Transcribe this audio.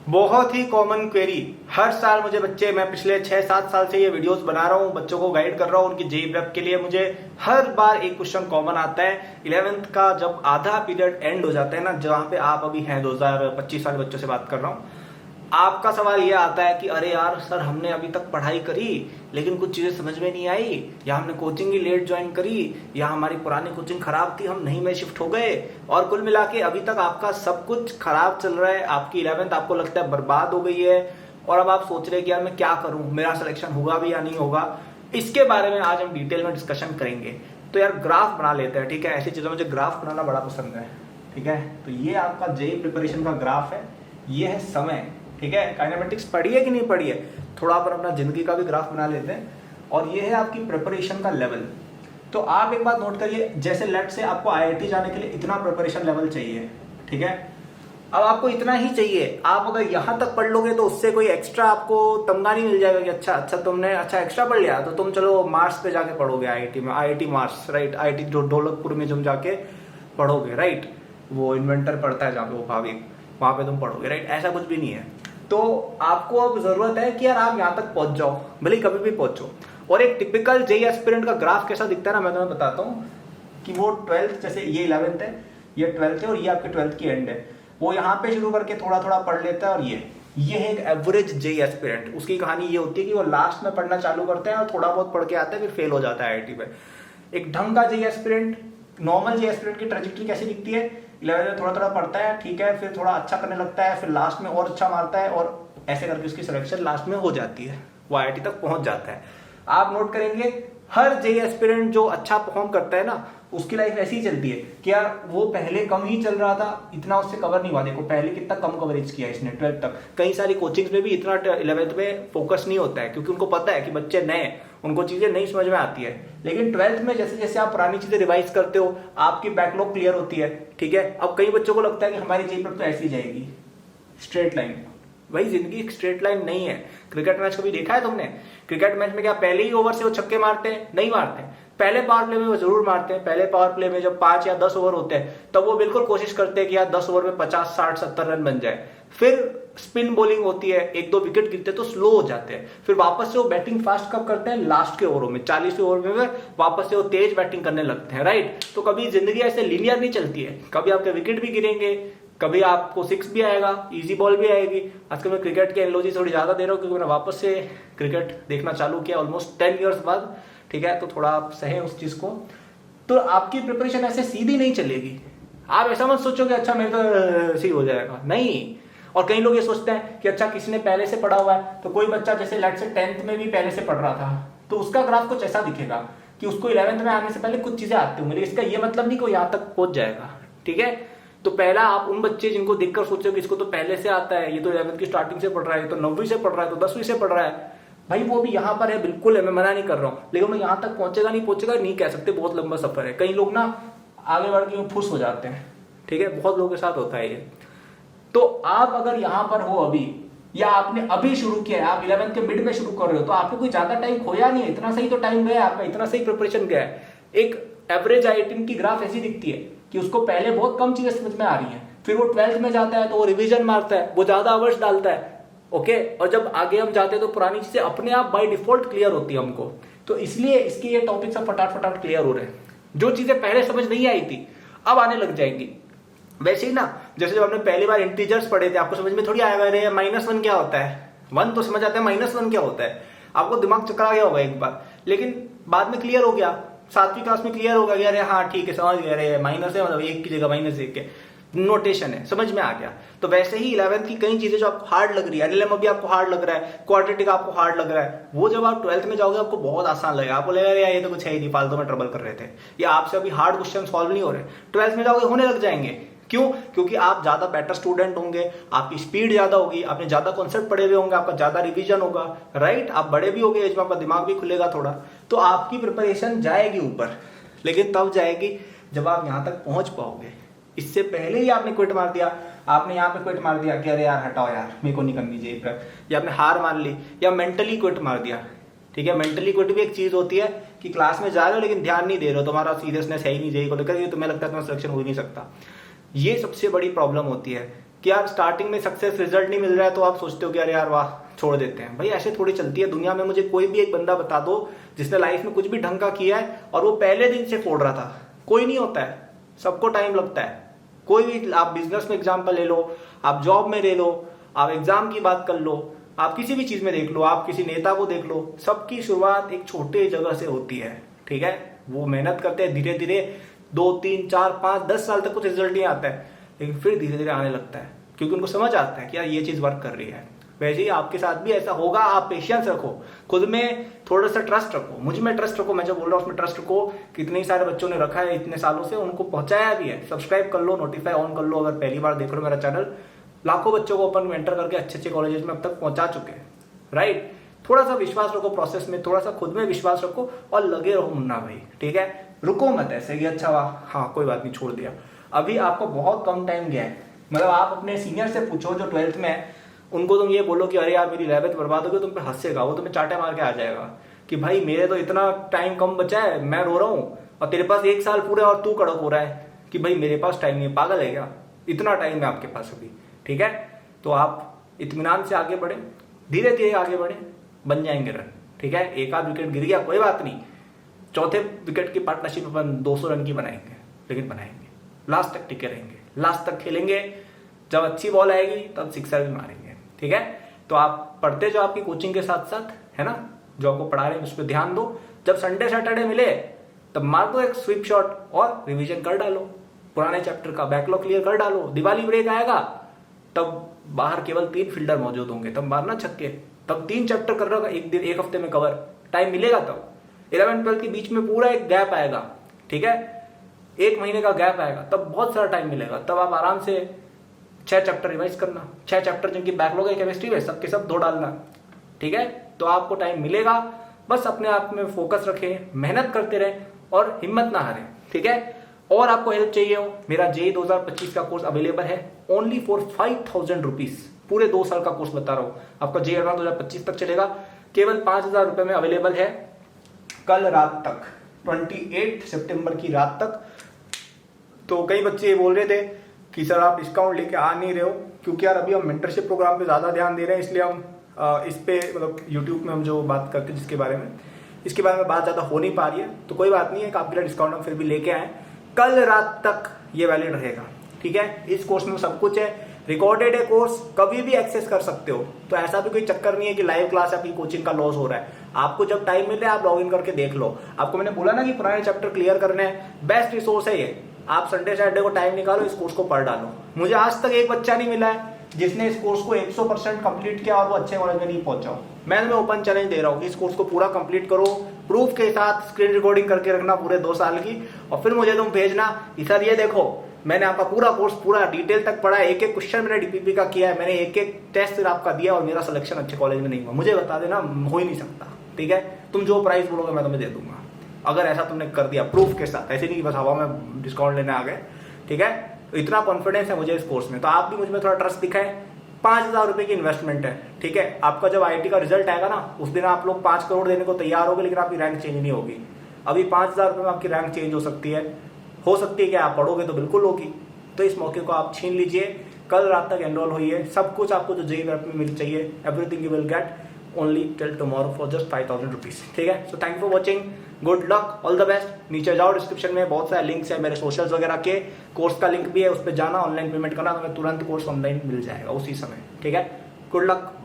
बहुत ही common query हर साल मुझे बच्चे, मैं पिछले 6-7 साल से ये वीडियोस बना रहा हूँ, बच्चों को गाइड कर रहा हूँ उनकी जेईई प्रेप के लिए। मुझे हर बार एक क्वेश्चन कॉमन आता है 11th का, जब आधा पीरियड एंड हो जाता है ना, जहाँ पे आप अभी हैं 2025 वाले बच्चों से बात कर रहा हूँ। आपका सवाल ये आता है कि अरे यार सर, हमने अभी तक पढ़ाई करी लेकिन कुछ चीजें समझ में नहीं आई, या हमने कोचिंग ही लेट ज्वाइन करी, या हमारी पुरानी कोचिंग खराब थी, हम नहीं में शिफ्ट हो गए, और कुल मिला के अभी तक आपका सब कुछ खराब चल रहा है। आपकी 11th आपको लगता है बर्बाद हो गई है, और अब आप सोच रहे हैं कि यार मैं क्या करूं, मेरा सिलेक्शन होगा भी या नहीं होगा। इसके बारे में आज हम डिटेल में डिस्कशन करेंगे। तो यार ग्राफ बना लेते हैं, ठीक है। ऐसी चीजों में मुझे ग्राफ बनाना बड़ा पसंद है, ठीक है। तो ये आपका जेईई प्रिपरेशन का ग्राफ है, ये है समय, ठीक है। काइनेमेटिक्स पढ़ी है कि नहीं पढ़ी है, थोड़ा पर अपना जिंदगी का भी ग्राफ बना लेते हैं। और ये है आपकी प्रिपरेशन का लेवल। तो आप एक बात नोट करिए, जैसे लेट से आपको आईआईटी जाने के लिए इतना प्रिपरेशन लेवल चाहिए, ठीक है। अब आपको इतना ही चाहिए, आप अगर यहां तक पढ़ लोगे तो उससे कोई एक्स्ट्रा आपको तमगा नहीं मिल जाएगा कि अच्छा तुमने एक्स्ट्रा पढ़ लिया तो तुम चलो मार्स पे जाके पढ़ोगे आईआईटी में, आईआईटी मार्स, राइट। आईआईटी जो ढोलकपुर में तुम जाके पढ़ोगे, राइट। वो इन्वेंटर पढ़ता है जहाँ पे, वो भाविक, वहां पे तुम पढ़ोगे, राइट। ऐसा कुछ भी नहीं है। तो आपको अब जरूरत है कि यार आप यहां तक पहुंच जाओ, भले कभी भी पहुंचो। और एक टिपिकल जेईई एस्पिरेंट का ग्राफ कैसा दिखता है ना, मैं तुम्हें बताता हूँ कि वो 12th, जैसे ये 11th है, ये 12th है, और ये आपके 12th की एंड है। वो यहाँ पे शुरू करके थोड़ा थोड़ा पढ़ लेता है, और ये है एक एवरेज जेईई एस्पिरेंट। उसकी कहानी ये होती है कि वो लास्ट में पढ़ना चालू करते हैं और थोड़ा बहुत पढ़ के आते हैं, फिर फेल हो जाता है आईआईटी में। एक ढंग का JEE aspirant, normal JEE aspirant की ट्रेजेक्टरी कैसी दिखती है, 11th में थोड़ा थोड़ा पढ़ता है, ठीक है, फिर थोड़ा अच्छा करने लगता है, फिर लास्ट में और अच्छा मारता है, और ऐसे करके उसकी सिलेक्शन लास्ट में हो जाती है, वो आईआईटी तक पहुंच जाता है। आप नोट करेंगे हर जेईई एस्पिरेंट जो अच्छा परफॉर्म करता है ना, उसकी लाइफ ऐसी ही चलती है कि यार वो पहले कम ही चल रहा था, इतना उससे कवर नहीं हुआ। देखो पहले कितना कम कवरेज किया इसने 12th तक। कई सारी कोचिंग्स में भी इतना 11th में फोकस नहीं होता है, क्योंकि उनको पता है कि बच्चे नए, उनको चीजें नहीं समझ में आती है। लेकिन 12th में जैसे जैसे आप पुरानी चीजें रिवाइज करते हो, आपकी बैकलॉग क्लियर होती है, ठीक है। अब कई बच्चों को लगता है कि हमारी जेईई प्रेप तो ऐसी जाएगी, स्ट्रेट लाइन। भाई जिंदगी एक स्ट्रेट लाइन नहीं है। क्रिकेट मैच कभी देखा है तुमने? क्रिकेट मैच में क्या पहले ही ओवर से वो छक्के मारते हैं? नहीं मारते। पहले पावर प्ले में वो जरूर मारते हैं। पहले पावर प्ले में जब 5 या 10 ओवर होते हैं, तब वो बिल्कुल कोशिश करते हैं कि यार 10 ओवर में 50, 60, 70 रन बन जाए। फिर स्पिन बॉलिंग होती है, 1-2 विकेट गिरते तो स्लो हो जाते हैं। फिर वापस से वो बैटिंग फास्ट कब करते हैं? लास्ट के ओवरों में, 40वें ओवर में वापस से वो तेज बैटिंग करने लगते हैं, राइट। तो कभी जिंदगी ऐसे लीनियर नहीं चलती है, कभी आपके विकेट भी गिरेंगे, कभी आपको 6 भी आएगा, इजी बॉल भी आएगी। आजकल मैं क्रिकेट की एनालॉजी थोड़ी ज्यादा दे रहा हूँ, क्योंकि मैंने वापस से क्रिकेट देखना चालू किया ऑलमोस्ट 10 ईयर्स बाद, ठीक है। तो थोड़ा आप सहें उस चीज को। तो आपकी प्रिपरेशन ऐसे सीधी नहीं चलेगी। आप ऐसा मत सोचो कि अच्छा मेरे तो सही हो जाएगा, नहीं। और कई लोग ये सोचते हैं कि अच्छा किसी ने पहले से पढ़ा हुआ है, तो कोई बच्चा जैसे लेट से 10th में भी पहले से पढ़ रहा था, तो उसका ग्राफ कुछ ऐसा दिखेगा कि उसको 11th में आने से पहले कुछ चीजें आती होंगी। इसका ये मतलब नहीं कि वो यहाँ तक पहुंच जाएगा, ठीक है। तो पहला आप उन बच्चे जिनको देखकर सोचो कि इसको तो पहले से आता है, ये तो 11th की स्टार्टिंग से पढ़ रहा है, ये तो 9वीं से पढ़ रहा है, तो 10वीं से पढ़ रहा है, भाई वो भी यहाँ पर है, बिल्कुल है, मैं मना नहीं कर रहा हूँ। लेकिन वो यहाँ तक पहुंचेगा नहीं पहुंचेगा नहीं कह सकते, बहुत लंबा सफर है। कई लोग ना आगे बढ़ के फुस हो जाते हैं, ठीक है, बहुत लोगों के साथ होता है ये। तो आप अगर यहाँ पर हो अभी, या आपने अभी शुरू किया है, आप 11th के मिड में शुरू कर रहे हो, तो आपको कोई ज्यादा टाइम खोया नहीं है, इतना सही तो टाइम गया आपका, इतना सही प्रिपरेशन गया है। एक एवरेज आईआईटी की ग्राफ ऐसी दिखती है कि उसको पहले बहुत कम चीजें समझ में आ रही है, फिर वो 12th में जाता है तो वो रिवीजन मारता है, वो ज्यादा आवर्स डालता है, ओके। और जब आगे हम जाते हैं तो पुरानी चीजें अपने आप बाय डिफॉल्ट क्लियर होती है हमको। तो इसलिए इसके ये टॉपिक सब फटाफट क्लियर हो रहे हैं। जो चीजें पहले समझ नहीं आई थी अब आने लग जाएंगी। वैसे ही ना, जैसे जब हमने पहली बार इंटीजर्स पढ़े थे, आपको समझ में थोड़ी आया अरे -1 क्या होता है, 1 तो समझ आता है, -1 क्या होता है, आपको दिमाग चकरा गया होगा एक बार, लेकिन बाद में क्लियर हो गया, 7वीं क्लास में क्लियर हो गया, अरे हाँ ठीक है समझ गया, अरे माइनस है मतलब 1 की जगह -1 है, नोटेशन है, समझ में आ गया। तो वैसे ही 11th की कई चीजें जो आपको हार्ड लग रही है, एलएलएम अभी आपको हार्ड लग रहा है, क्वाड्रेटिक आपको हार्ड लग रहा है, वो जब आप 12th में जाओगे आपको बहुत आसान लगेगा। आपको लगेगा यार ये तो कुछ है ही नहीं, फालतू में ट्रबल कर रहे थे, या आपसे अभी हार्ड क्वेश्चन सॉल्व नहीं हो रहे। 12th में जाओगे होने लग जाएंगे। क्यों? क्योंकि आप ज्यादा बेटर स्टूडेंट होंगे, आपकी स्पीड ज्यादा होगी, आपने ज्यादा कॉन्सेप्ट पढ़े हुए होंगे, आपका ज्यादा रिवीजन होगा, राइट। आप बड़े भी होंगे एज में, आपका दिमाग भी खुलेगा थोड़ा, तो आपकी प्रिपरेशन जाएगी ऊपर। लेकिन तब जाएगी जब आप यहां तक पहुंच पाओगे। इससे पहले ही आपने क्विट मार दिया, आपने यहाँ पे क्विट मार दिया कि अरे यार हटाओ यार मेरे को नहीं करनी जेईई प्रेप, या आपने हार मान ली, या मेंटली क्विट मार दिया, ठीक है। मेंटली क्विट भी एक चीज होती है कि क्लास में जा रहे हो लेकिन ध्यान नहीं दे रहे हो, तुम्हारा सीरियसनेस है ही नहीं जेईई को लेकर, तुम्हें लगता है तुम्हारा सिलेक्शन हो ही नहीं सकता। ये सबसे बड़ी प्रॉब्लम होती है कि यार स्टार्टिंग में सक्सेस रिजल्ट नहीं मिल रहा है तो आप सोचते हो कि अरे यार वाह छोड़ देते हैं। भाई ऐसे थोड़ी चलती है दुनिया में। मुझे कोई भी एक बंदा बता दो जिसने लाइफ में कुछ भी ढंग का किया है और वो पहले दिन से फोड़ रहा था। कोई नहीं होता है, सबको टाइम लगता है। कोई भी, आप बिजनेस में एग्जाम्पल ले लो, आप जॉब में ले लो, आप एग्जाम की बात कर लो, आप किसी भी चीज में देख लो, आप किसी नेता को देख लो, सबकी शुरुआत एक छोटे जगह से होती है। ठीक है, वो मेहनत करते हैं, धीरे धीरे 2 3 4 5 10 साल तक कुछ रिजल्ट नहीं आता है, लेकिन फिर धीरे धीरे आने लगता है क्योंकि उनको समझ आता है कि यार ये चीज वर्क कर रही है। वैसे ही आपके साथ भी ऐसा होगा। आप पेशेंस रखो, खुद में थोड़ा सा ट्रस्ट रखो, मुझ में ट्रस्ट रखो, मैं जो बोल रहा हूँ उसमें ट्रस्ट रखो। कितने सारे बच्चों ने रखा है इतने सालों से, उनको पहुंचाया भी है। सब्सक्राइब कर लो, नोटिफाई ऑन कर लो अगर पहली बार देख रहे हो मेरा चैनल। लाखों बच्चों को अपन मेंटर करके अच्छे अच्छे कॉलेजेस में अब तक पहुंचा चुके हैं, राइट। थोड़ा सा विश्वास रखो प्रोसेस में, थोड़ा सा खुद में विश्वास रखो और लगे रहो मुन्ना भाई। ठीक है, रुको मत ऐसे कि अच्छा वाह हाँ कोई बात नहीं छोड़ दिया। अभी आपको बहुत कम टाइम गया है। मतलब आप अपने सीनियर से पूछो जो 12th में है, उनको तुम ये बोलो कि अरे यार मेरी 11th बर्बाद हो गई, तुम पे हंसेगा वो, तुम्हें चाटे मार के आ जाएगा कि भाई मेरे तो इतना टाइम कम बचा है, मैं रो रहा हूँ और तेरे पास 1 साल पूरे और तू कड़क हो रहा है कि भाई मेरे पास टाइम नहीं है। पागल है क्या? इतना टाइम है आपके पास अभी। ठीक है, तो आप इत्मीनान से आगे बढ़े, धीरे धीरे आगे बढ़े, बन जाएंगे रन। ठीक है, एक आध विकेट गिर गया कोई बात नहीं, चौथे विकेट की पार्टनरशिप अपन 200 रन की बनाएंगे, लेकिन बनाएंगे, लास्ट तक टिके रहेंगे, लास्ट तक खेलेंगे। जब अच्छी बॉल आएगी तब सिक्सर भी मारेंगे। ठीक है, तो आप पढ़ते जो आपकी कोचिंग के साथ साथ है ना, जो आपको पढ़ा रहे हैं उस पर ध्यान दो। जब संडे सैटरडे मिले तब मार दो एक स्वीप शॉट और रिवीजन कर डालो, पुराने चैप्टर का बैकलॉग क्लियर कर डालो। दिवाली ब्रेक आएगा तब बाहर केवल 3 फील्डर मौजूद होंगे, तब मारना छक्के, तब 3 चैप्टर कर रहा होगा एक दिन, एक हफ्ते में कवर, टाइम मिलेगा तब। 11 12 के बीच में पूरा एक गैप आएगा। ठीक है, 1 महीने का गैप आएगा, तब बहुत सारा टाइम मिलेगा, तब आप आराम से 6 चैप्टर रिवाइज करना। 6 चैप्टर जिनकी बैकलॉग है केमिस्ट्री में, सबके सब 2 डालना। ठीक है, तो आपको टाइम मिलेगा। बस अपने आप में फोकस रखें, मेहनत करते रहें और हिम्मत ना हारें। ठीक है, और आपको हेल्प चाहिए हो, मेरा जेईई 2025 का कोर्स अवेलेबल है ओनली फॉर 5000 रुपीज। पूरे 2 साल का कोर्स बता रहा हूं आपका, जेईई एडवांस 2025 तक चलेगा, केवल 5000 रुपए में अवेलेबल है। कल रात तक, 28 सितंबर की रात तक। तो कई बच्चे ये बोल रहे थे कि सर आप डिस्काउंट लेके आ नहीं रहे हो, क्योंकि यार अभी हम मेंटरशिप प्रोग्राम पे ज्यादा ध्यान दे रहे हैं, इसलिए हम इस पे मतलब यूट्यूब में हम जो बात करते हैं जिसके बारे में, इसके बारे में बात ज्यादा हो नहीं पा रही है। तो कोई बात नहीं है, आपके लिए डिस्काउंट हम फिर भी लेके आए। कल रात तक ये वैलिड रहेगा। ठीक है, इस कोर्स में सब कुछ है, रिकॉर्डेड है कोर्स, कभी भी एक्सेस कर सकते हो। तो ऐसा भी कोई चक्कर नहीं है कि लाइव क्लास आपकी कोचिंग का लॉस हो रहा है। आपको जब टाइम मिले आप लॉग इन करके देख लो। आपको मैंने बोला ना कि पुराने चैप्टर क्लियर करने हैं, बेस्ट रिसोर्स है ये। आप संडे सैटरडे को टाइम निकालो, इस कोर्स को पढ़ डालो। मुझे आज तक एक बच्चा नहीं मिला है जिसने इस कोर्स को 100% कंप्लीट किया और वो अच्छे कॉलेज में नहीं पहुंचा। मैं तुम्हें ओपन चैलेंज दे रहा हूँ कि इस कोर्स को पूरा कंप्लीट करो, प्रूफ के साथ स्क्रीन रिकॉर्डिंग करके रखना पूरे 2 साल की, और फिर मुझे तुम भेजना कि सर ये देखो मैंने आपका पूरा कोर्स पूरा डिटेल तक पढ़ा है, एक एक क्वेश्चन मैंने डीपीपी का किया है, मैंने एक एक टेस्ट आपका दिया और मेरा सिलेक्शन अच्छे कॉलेज में नहीं हुआ। मुझे बता देना, हो ही नहीं सकता। ठीक है, तुम जो प्राइस बोलोगे मैं तुम्हें दे दूंगा, अगर ऐसा तुमने कर दिया प्रूफ के साथ। ऐसे नहीं कि बस हवा में डिस्काउंट लेने आ गए। ठीक है, तो इतना कॉन्फिडेंस है मुझे इस कोर्स में, तो आप भी मुझ में थोड़ा ट्रस्ट दिखाएं। 5000 रुपए की इन्वेस्टमेंट है। ठीक है, आपका जब आईआईटी का रिजल्ट आएगा ना, उस दिन आप लोग 5 करोड़ देने को तैयार होगे, लेकिन आपकी रैंक चेंज नहीं होगी। अभी 5000 रुपए में आपकी रैंक चेंज हो सकती है कि आप पढ़ोगे तो बिल्कुल होगी। तो इस मौके को आप छीन लीजिए, कल रात तक एनरोल होइए। सब कुछ आपको जो जेईई में मिल चाहिए, everything you will get only till tomorrow for just 5000 rupees. ठीक है, so thank you for watching, good luck, all the best. नीचे जाओ, डिस्क्रिप्शन में बहुत सारे लिंक्स है मेरे सोशल्स वगैरह के, कोर्स का लिंक भी है, उस पर जाना, ऑनलाइन पेमेंट करना, तुम्हें तुरंत कोर्स ऑनलाइन मिल जाएगा उसी समय। ठीक है, गुड लक।